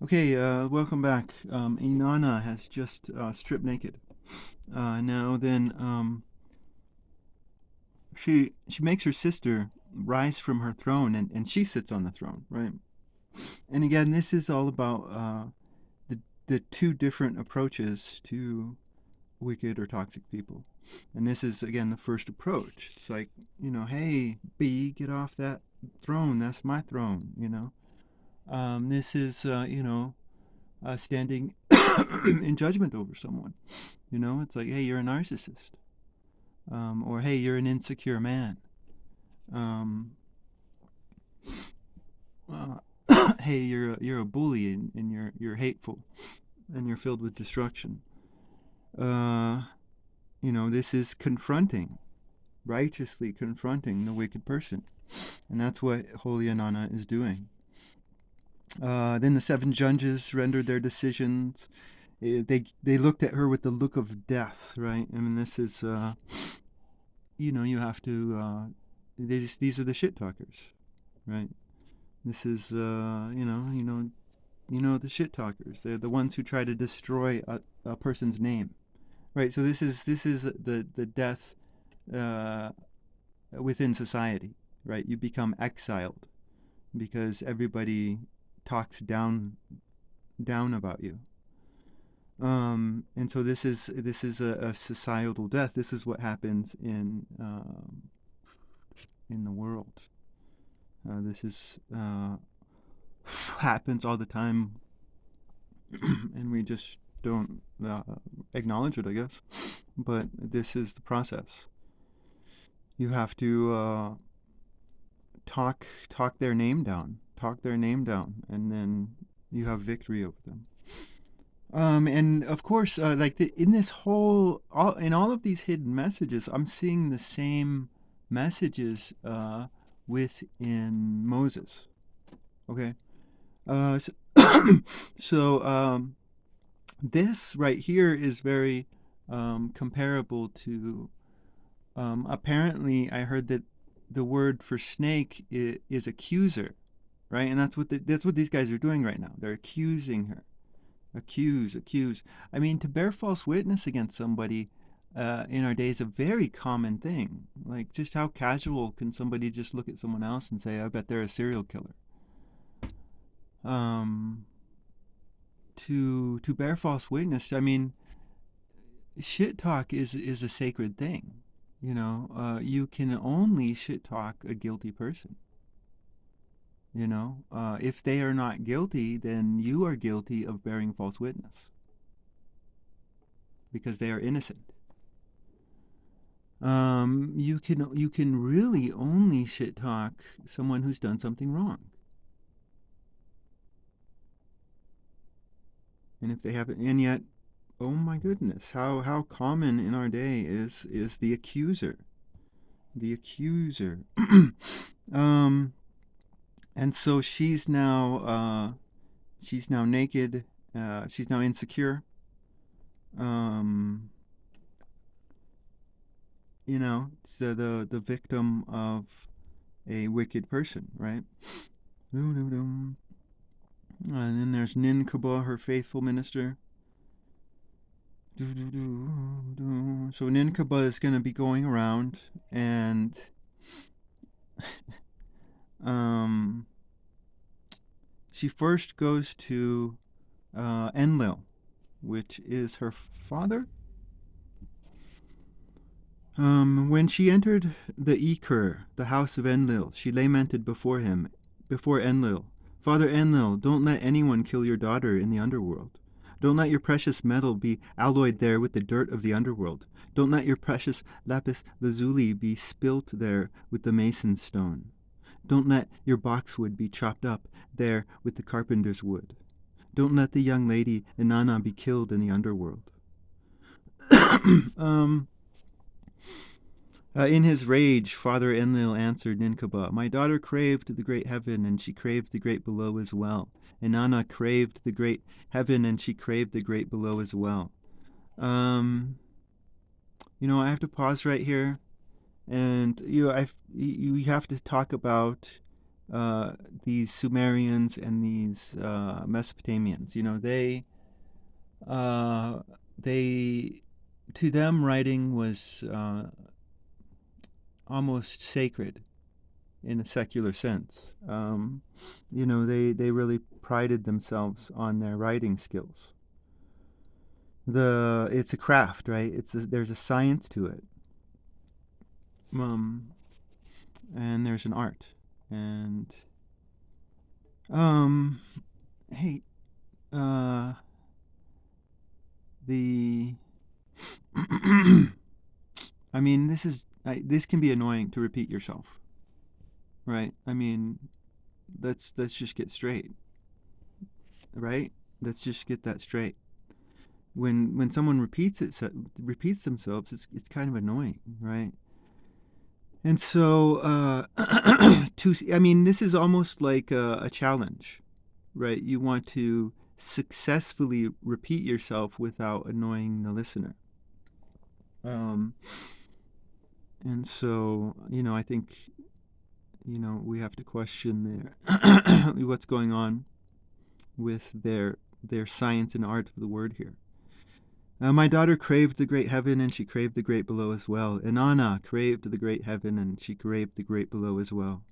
Okay, welcome back. Inanna has just stripped naked. Now then, she makes her sister rise from her throne, and she sits on the throne, right? And again, this is all about the two different approaches to wicked or toxic people. And this is again the first approach. It's like, hey, B, get off that throne. That's my throne. This is standing in judgment over someone. It's like, hey, you're a narcissist, or hey, you're an insecure man. Um, uh, hey, you're a bully, and you're hateful, and you're filled with destruction. Uh, this is confronting, righteously confronting the wicked person, and that's what Holy Inanna is doing. Then the seven judges rendered their decisions. They looked at her with the look of death, right? I mean, this is you have to. These are the shit talkers, right? This is the shit talkers. They're the ones who try to destroy a person's name, right? So this is the death uh, within society, right? You become exiled because everybody talks down about you. And so this is a societal death. This is what happens in the world. This is happens all the time, and we just don't acknowledge it, I guess. But this is the process. You have to talk their name down, and then you have victory over them. And of course, in this in all of these hidden messages, I'm seeing the same messages within Moses. Okay, so, so this right here is very comparable to. Apparently, I heard that the word for snake is accuser, right? And that's what these guys are doing right now. They're accusing her. Accuse. I mean, to bear false witness against somebody in our day is a very common thing. Like, just how casual can somebody just look at someone else and say, "I bet they're a serial killer." Um, to bear false witness, I mean, shit talk is a sacred thing. You can only shit talk a guilty person. If they are not guilty, then you are guilty of bearing false witness because they are innocent. You can really only shit talk someone who's done something wrong, and if they haven't, and yet, oh my goodness, how common in our day is the accuser. um, and so she's now naked. She's now insecure. Um, it's the victim of a wicked person, right? And then there's Ninkaba, her faithful minister. So Ninkaba is going to be going around, and um, she first goes to Enlil, which is her father. When she entered the Ekur, the house of Enlil, she lamented before Enlil. Father Enlil, don't let anyone kill your daughter in the underworld. Don't let your precious metal be alloyed there with the dirt of the underworld. Don't let your precious lapis lazuli be spilt there with the mason's stone. Don't let your boxwood be chopped up there with the carpenter's wood. Don't let the young lady Inanna be killed in the underworld. um, in his rage, Father Enlil answered Ninkaba, My daughter craved the great heaven, and she craved the great below as well. Inanna craved the great heaven, and she craved the great below as well. Um, I have to pause right here, and you have to talk about uh, these Sumerians and these Mesopotamians. Uh, they to them writing was almost sacred in a secular sense. They really prided themselves on their writing skills. It's a craft, right? There's a science to it, um, and there's an art. And um, hey, uh, the I mean, this can be annoying to repeat yourself, right? I mean, let's just get straight, right? Let's just get that straight. When someone repeats themselves, it's kind of annoying, right? And so, I mean, this is almost like a challenge, right? You want to successfully repeat yourself without annoying the listener. Um, and so, I think, we have to question what's going on with their science and art of the word here. My daughter craved the great heaven, and she craved the great below as well. Inanna craved the great heaven, and she craved the great below as well.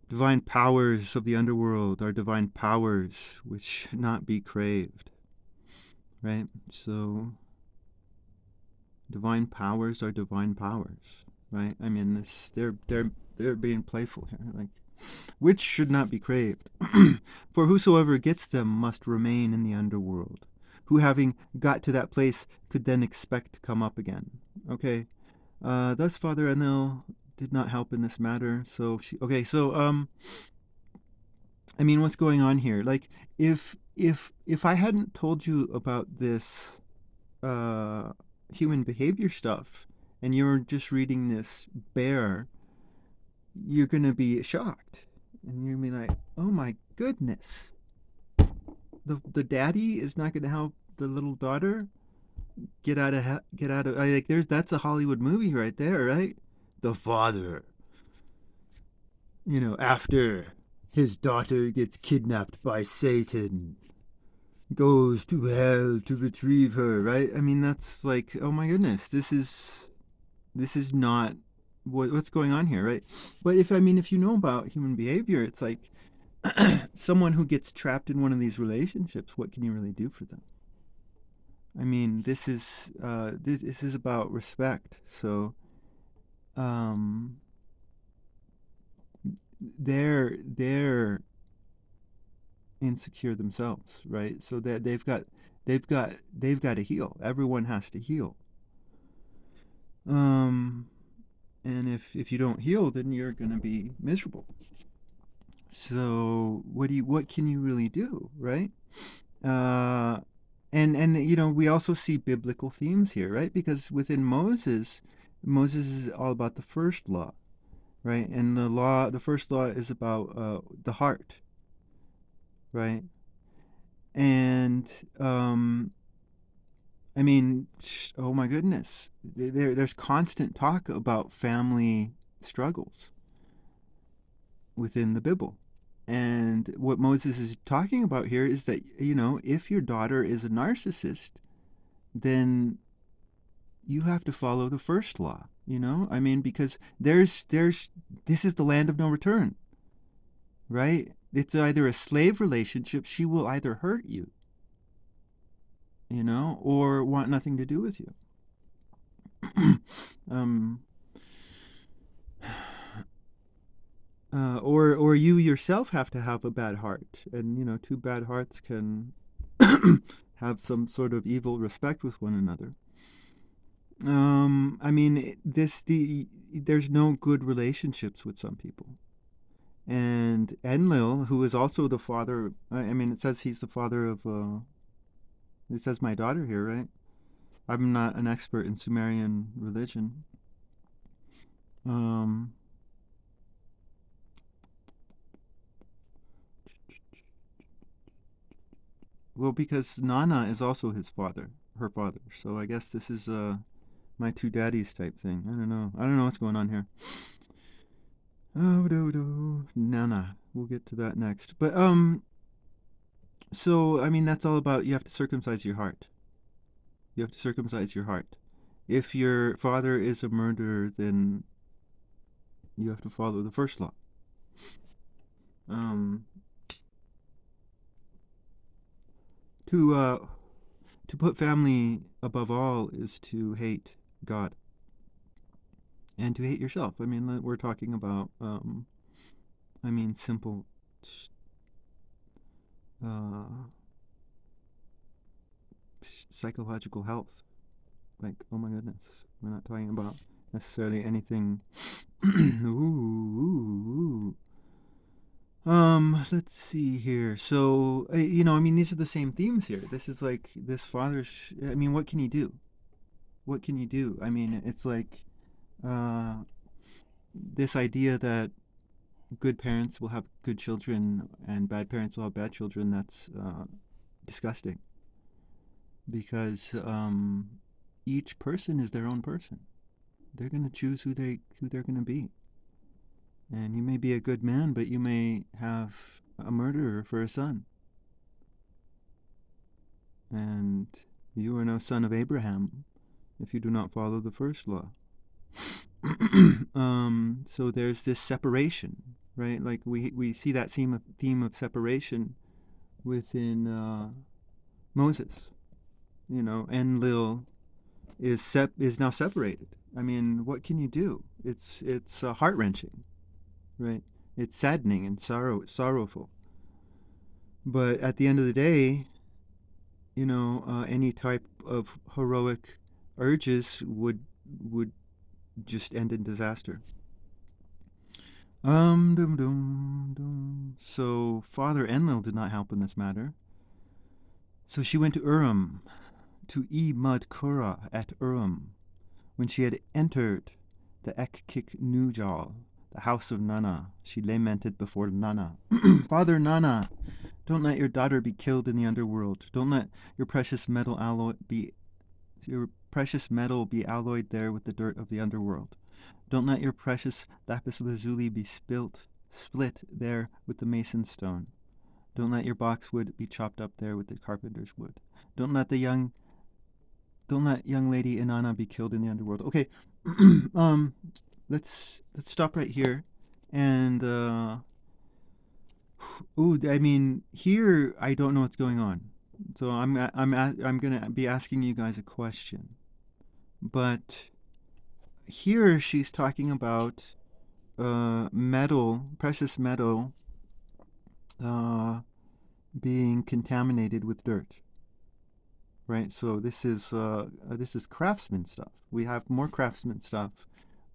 Divine powers of the underworld are divine powers which should not be craved, right? So, divine powers are divine powers, right? I mean, they're being playful here, like, which should not be craved. For whosoever gets them must remain in the underworld, who having got to that place could then expect to come up again. Okay. Thus Father Enlil did not help in this matter. So I mean, what's going on here? Like, if I hadn't told you about this uh, human behavior stuff, and you were just reading this bear, you're gonna be shocked, and you're gonna be like, "Oh my goodness, the daddy is not gonna help the little daughter get out of like that's a Hollywood movie right there, right? The father, after his daughter gets kidnapped by Satan, goes to hell to retrieve her, right? I mean, that's like, oh my goodness, this is not what's going on here, right? But if you know about human behavior, it's like someone who gets trapped in one of these relationships, what can you really do for them? I mean, this is about respect. So, um, they're insecure themselves, right? So that they've got to heal. Everyone has to heal. Um, and if you don't heal, then you're gonna be miserable. So what can you really do, right? Uh, and we also see biblical themes here, right? Because within Moses is all about the first law, right? And the first law is about the heart, right? And I mean, oh my goodness, there's constant talk about family struggles within the Bible. And what Moses is talking about here is that, if your daughter is a narcissist, then you have to follow the first law, I mean, because this is the land of no return, right? It's either a slave relationship, she will either hurt you, or want nothing to do with you. um, or you yourself have to have a bad heart, and two bad hearts can have some sort of evil respect with one another. I mean, there's no good relationships with some people. And Enlil, who is also the father, I mean, it says he's the father of, it says my daughter here, right? I'm not an expert in Sumerian religion. Um, well, because Nana is also her father. So I guess this is my two daddies type thing. I don't know. I don't know what's going on here. Oh, no, no. We'll get to that next. But so I mean, that's all about you have to circumcise your heart. You have to circumcise your heart. If your father is a murderer, then you have to follow the first law. Um, to to put family above all is to hate God and to hate yourself. I mean, we're talking about I mean, simple uh, psychological health. Like, oh my goodness, we're not talking about necessarily anything. Ooh, let's see here. So, I mean, these are the same themes here. This is like this father's. I mean, what can you do? What can you do? I mean, it's like uh, this idea that good parents will have good children and bad parents will have bad children. That's disgusting because each person is their own person. They're going to choose who they're going to be. And you may be a good man, but you may have a murderer for a son. And you are no son of Abraham if you do not follow the first law. So there's this separation, right? Like we see that theme of separation within Moses. Enlil is now separated. I mean, what can you do? It's heart wrenching, right? It's saddening and sorrowful. But at the end of the day, any type of heroic urges would just end in disaster. Dum dum dum. So Father Enlil did not help in this matter. So she went to Urim, to Mud Kura at Urim. When she had entered the Ekkik Nujal, the house of Nana, she lamented before Nana. Father Nana, don't let your daughter be killed in the underworld. Don't let your precious metal be alloyed there with the dirt of the underworld. Don't let your precious lapis lazuli be split there with the mason stone. Don't let your boxwood be chopped up there with the carpenter's wood. Don't let young lady Inanna be killed in the underworld. Okay, um, let's stop right here, and I mean, here I don't know what's going on, so I'm gonna be asking you guys a question, but here she's talking about precious metal, uh, being contaminated with dirt, right? So this is craftsman stuff. We have more craftsman stuff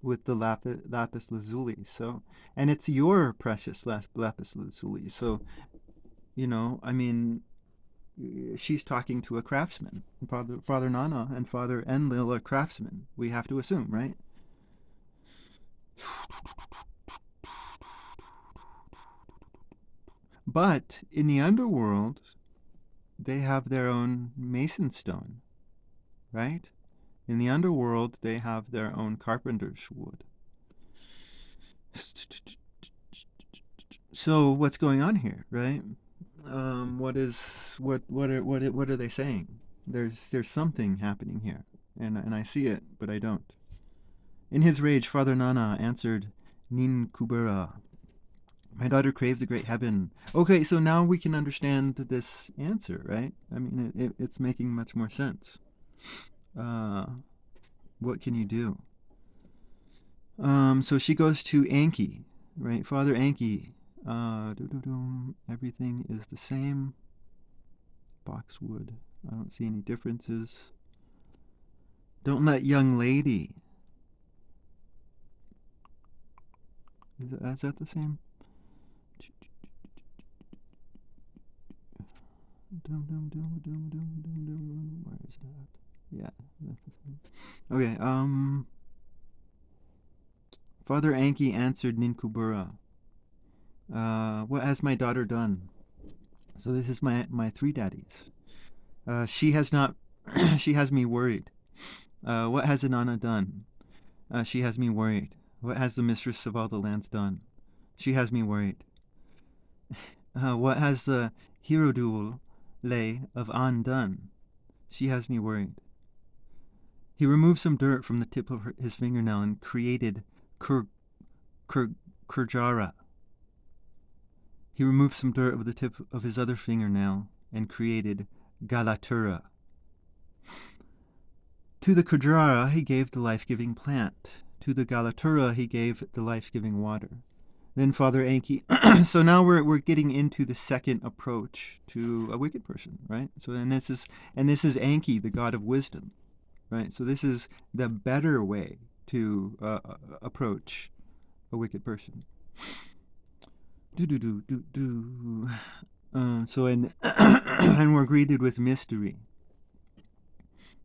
with the lapis lazuli. So, and it's your precious lapis lazuli. So, I mean, she's talking to a craftsman. Father Nana and Father Enlil are craftsmen. We have to assume, right? But in the underworld, they have their own mason stone, right? In the underworld, they have their own carpenter's wood. So what's going on here, right? What are they saying? There's something happening here, and I see it, but I don't. In his rage, Father Nana answered Nin Kubera, my daughter craves a great heaven. Okay, so now we can understand this answer, right? I mean, it's making much more sense. Uh, what can you do? So she goes to Anki, right? Father Anki. Everything is the same. Boxwood. I don't see any differences. Don't let young lady. Is that the same? Where is that? Yeah, that's the same. Okay, Father Anki answered Ninkubura. What has my daughter done? So this is my three daddies. She has not. She has me worried. What has Inanna done? She has me worried. What has the mistress of all the lands done? She has me worried. What has the Hirodul lay of An done? She has me worried. He removed some dirt from the tip of his fingernail and created Kur, Kur, Kurjara. He removed some dirt of the tip of his other fingernail and created Galatura. To the Kurjara he gave the life-giving plant. To the Galatura he gave the life-giving water. Then Father Anki. So now we're getting into the second approach to a wicked person, right? So this is Anki, the god of wisdom, right? So this is the better way to approach a wicked person. And and we're greeted with mystery.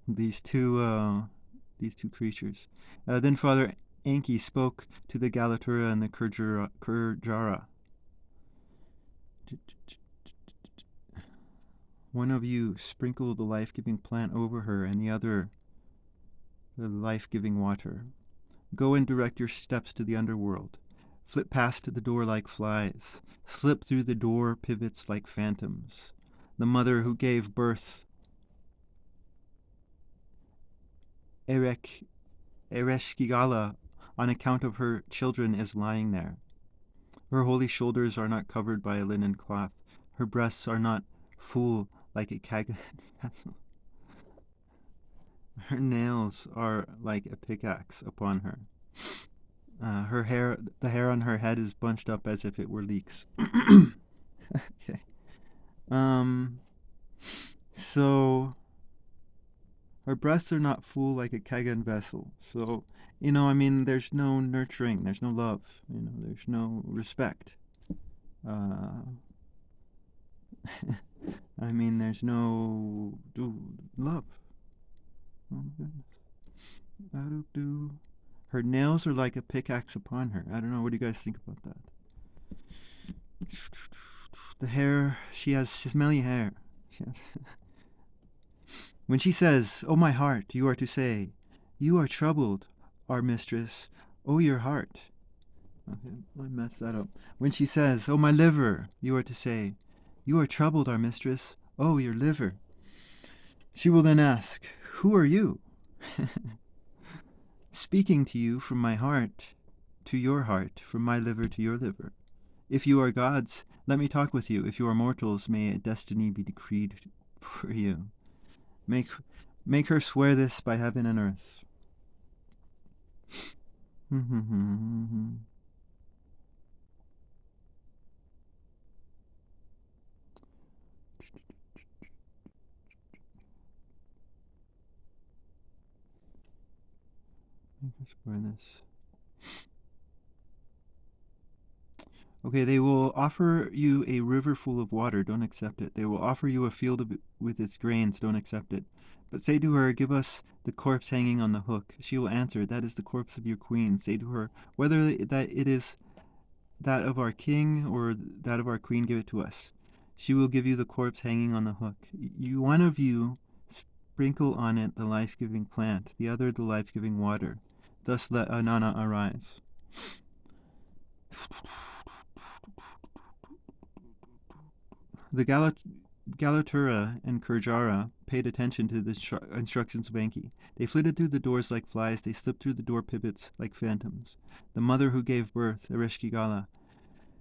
These two creatures. Then Father Anki spoke to the Galatura and the Kurjara. One of you sprinkle the life-giving plant over her, and the other the life-giving water. Go and direct your steps to the underworld. Flit past the door like flies. Slip through the door pivots like phantoms. The mother who gave birth, Ereshkigala, on account of her children, is lying there. Her holy shoulders are not covered by a linen cloth. Her breasts are not full like a Kagan vessel. Her nails are like a pickaxe upon her. The hair on her head is bunched up as if it were leeks. Okay. So her breasts are not full like a Kagan vessel. So, there's no nurturing, there's no love, there's no respect. There's no love. Oh my goodness. Her nails are like a pickaxe upon her. I don't know. What do you guys think about that? The hair, she has smelly hair. When she says, "Oh, my heart," you are to say, "You are troubled, our mistress. Oh, your heart." Okay, I messed that up. When she says, "Oh, my liver," you are to say, "You are troubled, our mistress. Oh, your liver." She will then ask, "Who are you?" Speaking to you from my heart to your heart, from my liver to your liver. If you are gods, let me talk with you. If you are mortals, may a destiny be decreed for you. Make her swear this by heaven and earth. Make her swear this. Okay, they will offer you a river full of water. Don't accept it. They will offer you a field with its grains. Don't accept it. But say to her, "Give us the corpse hanging on the hook." She will answer, "That is the corpse of your queen." Say to her, "Whether that it is that of our king or that of our queen, give it to us." She will give you the corpse hanging on the hook. One of you sprinkle on it the life-giving plant, the other the life-giving water. Thus let Inanna arise. The Galatura and Kurjara paid attention to the instructions of Enki. They flitted through the doors like flies. They slipped through the door pivots like phantoms. The mother who gave birth, Ereshkigala,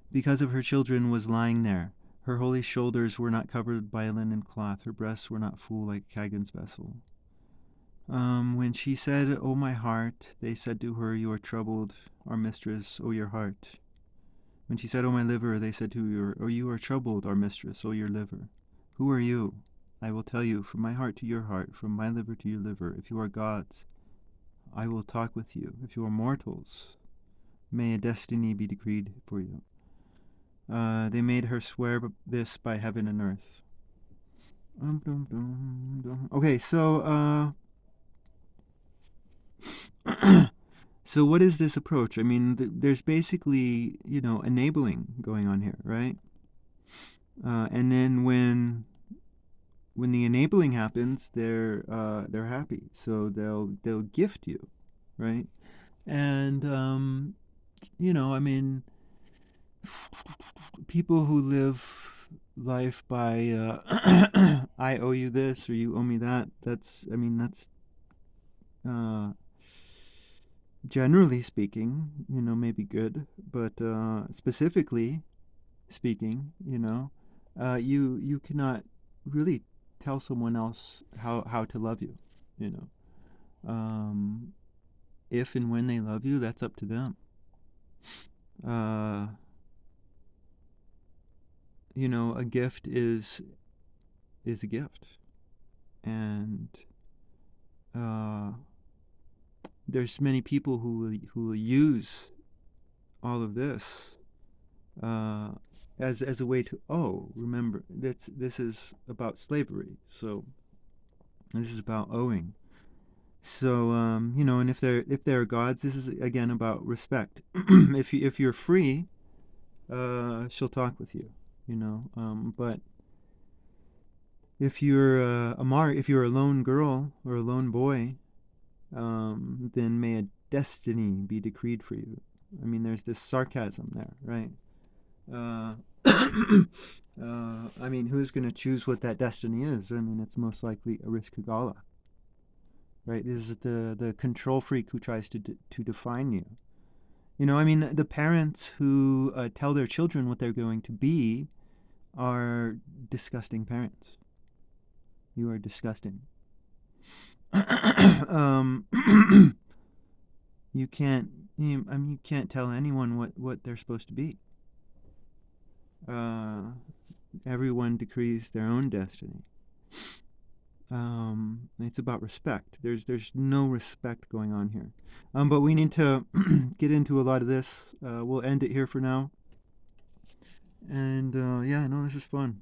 because of her children, was lying there. Her holy shoulders were not covered by a linen cloth. Her breasts were not full like Kagan's vessel. When she said, "Oh, my heart," they said to her, "You are troubled, our mistress, oh, your heart." When she said, "Oh, my liver," they said to her, "Oh, you are troubled, our mistress, oh, your liver." Who are you? I will tell you, from my heart to your heart, from my liver to your liver. If you are gods, I will talk with you. If you are mortals, may a destiny be decreed for you. They made her swear this by heaven and earth. Okay, so so what is this approach? There's basically, enabling going on here, right? And then when the enabling happens, they're happy, so they'll gift you, right? And I mean, people who live life by I owe you this or you owe me that. That's uh, generally speaking, maybe good, but specifically speaking, you cannot really tell someone else how to love you. You know, um, if and when they love you, that's up to them. Uh, a gift is a gift, and uh, there's many people who will use all of this uh, as a way to, remember this is about slavery, so this is about owing. So and if there are gods, this is again about respect. If you're free, she'll talk with you, but if you're a lone girl or a lone boy, then may a destiny be decreed for you. I mean, there's this sarcasm there, right? Uh, I mean, who's going to choose what that destiny is? I mean, it's most likely Arish Kagala, right? This is the control freak who tries to define you. I mean, the parents who tell their children what they're going to be are disgusting parents. You are disgusting. um, you can't. You can't tell anyone what they're supposed to be. Uh, Everyone decrees their own destiny. It's about respect. There's no respect going on here. But we need to get into a lot of this. We'll end it here for now. And yeah, no, this is fun.